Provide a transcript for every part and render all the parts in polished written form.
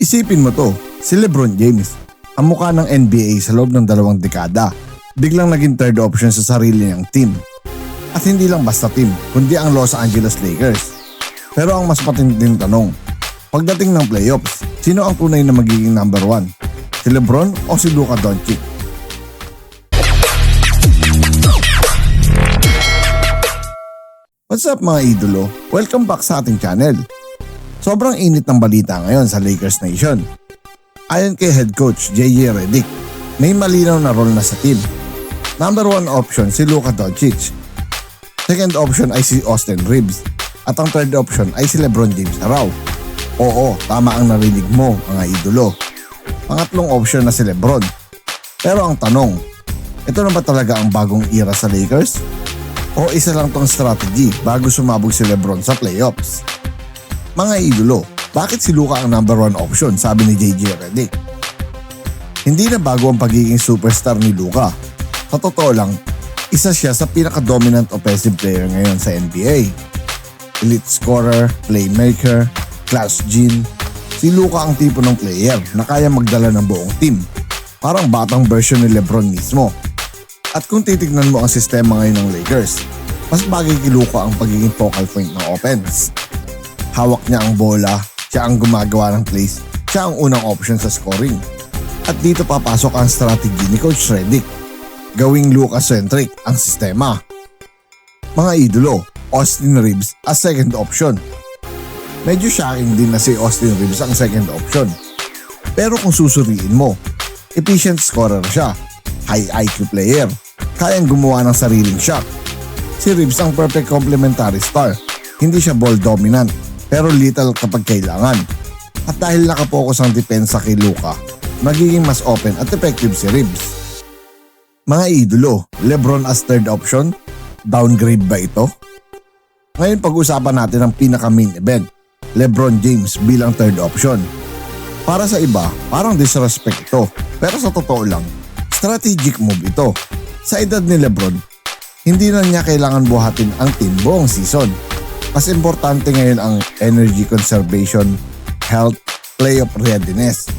Isipin mo to, si LeBron James, ang mukha ng NBA sa loob ng 2 dekada, biglang naging third option sa sarili niyang team. At hindi lang basta team, kundi ang Los Angeles Lakers. Pero ang mas matinding tanong, pagdating ng playoffs, sino ang tunay na magiging number 1? Si LeBron o si Luka Doncic? What's up mga idolo? Welcome back sa ating channel. Sobrang init ng balita ngayon sa Lakers Nation. Ayon kay head coach J.J. Redick, may malinaw na role na sa team. Number 1 option si Luka Doncic. Second option ay si Austin Reeves. At ang third option ay si LeBron James na raw. Oo, tama ang narinig mo mga idolo. Pangatlong option na si LeBron. Pero ang tanong, ito na ba talaga ang bagong era sa Lakers? O isa lang tong strategy bago sumabog si LeBron sa playoffs? Mga idolo, bakit si Luka ang number 1 option, sabi ni J.J. Redick? Hindi na bago ang pagiging superstar ni Luka. Sa totoo lang, isa siya sa pinaka-dominant offensive player ngayon sa NBA. Elite scorer, playmaker, class gene. Si Luka ang tipo ng player na kaya magdala ng buong team. Parang batang version ni LeBron mismo. At kung titignan mo ang sistema ngayon ng Lakers, mas bagay kay Luka ang pagiging focal point ng offense. Hawak niya ang bola, siya ang gumagawa ng plays, siya ang unang option sa scoring. At dito papasok ang strategy ni Coach Redick, gawing Luka-centric ang sistema. Mga idolo, Austin Reeves as second option. Medyo shocking din na si Austin Reeves ang second option. Pero kung susuriin mo, efficient scorer siya, high IQ player, kayang gumawa ng sariling shot. Si Reeves ang perfect complementary star. Hindi siya ball dominant, pero lethal kapag kailangan. At dahil nakapokus ang depensa kay Luka, magiging mas open at effective si Reeves. Mga idolo, LeBron as third option? Downgrade ba ito? Ngayon pag-usapan natin ang pinaka-main event, LeBron James bilang third option. Para sa iba, parang disrespect ito, pero sa totoo lang, strategic move ito. Sa edad ni LeBron, hindi na niya kailangan buhatin ang team buong season. Mas importante ngayon ang energy conservation, health, playoff readiness.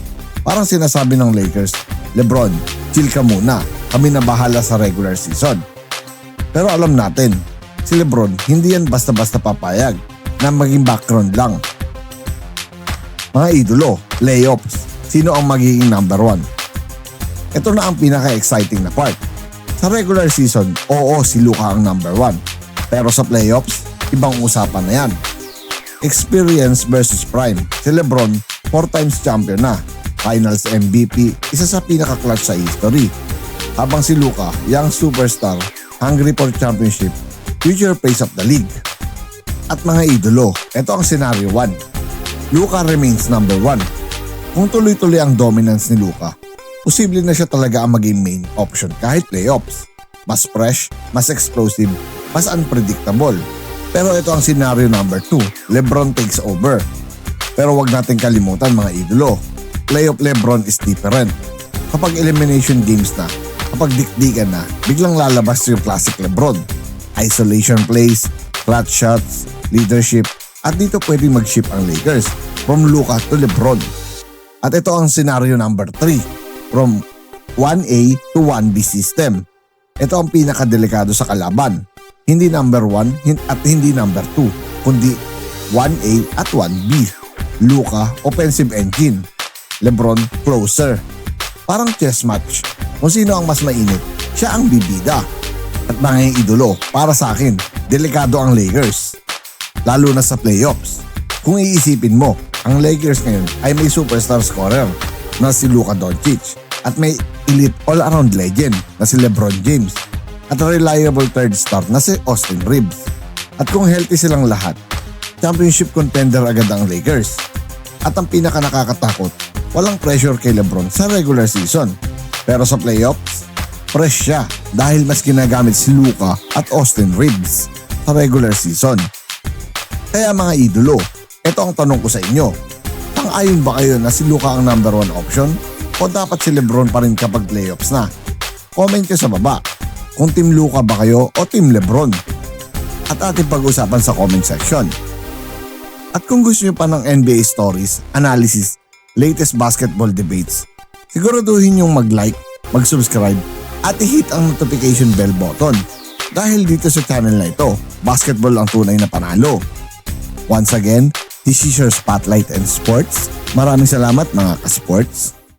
Parang sinasabi ng Lakers, LeBron, chill ka muna, kami na bahala sa regular season. Pero alam natin, si LeBron hindi yan basta-basta papayag na maging background lang. Mga idolo, playoffs, sino ang magiging number 1? Ito na ang pinaka-exciting na part. Sa regular season, oo si Luka ang number 1. Pero sa playoffs, ibang usapan na yan. Experience versus prime. Si LeBron, 4 times champion na. Finals MVP, isa sa pinaka-clutch sa history. Habang si Luka, young superstar, hungry for championship, future face of the league. At mga idolo, ito ang scenario 1. Luka remains number 1. Kung tuloy-tuloy ang dominance ni Luka, posible na siya talaga ang maging main option kahit playoffs. Mas fresh, mas explosive, mas unpredictable. Pero ito ang scenario number 2, LeBron takes over. Pero wag natin kalimutan mga idolo, playoff LeBron is different. Kapag elimination games na, kapag dikdikan na, biglang lalabas yung classic LeBron. Isolation plays, clutch shots, leadership, at dito pwedeng mag-ship ang Lakers from Luka to LeBron. At ito ang scenario number 3, from 1A to 1B system. Ito ang pinakadelikado sa kalaban. Hindi number 1 at hindi number 2, kundi 1A at 1B. Luka, offensive engine. LeBron, closer. Parang chess match. Kung sino ang mas mainit, siya ang bibida. At mga idolo, para sa akin, delikado ang Lakers. Lalo na sa playoffs. Kung iisipin mo, ang Lakers ngayon ay may superstar scorer na si Luka Doncic at may elite all-around legend na si LeBron James at reliable third star na si Austin Reeves. At kung healthy silang lahat, championship contender agad ang Lakers. At ang pinaka nakakatakot, walang pressure kay LeBron sa regular season. Pero sa playoffs, fresh siya dahil mas ginagamit si Luka at Austin Reeves sa regular season. Kaya mga idolo, ito ang tanong ko sa inyo. Sang-ayon ba kayo na si Luka ang number 1 option? O dapat si LeBron pa rin kapag playoffs na? Comment nyo sa baba kung Team Luka ba kayo o Team LeBron. At ating pag-usapan sa comment section. At kung gusto nyo pa ng NBA stories, analysis, latest basketball debates, siguraduhin yung mag-like, mag-subscribe at i-hit ang notification bell button. Dahil dito sa channel na ito, basketball ang tunay na panalo. Once again, this is your Spotlight and Sports. Maraming salamat mga ka-sports.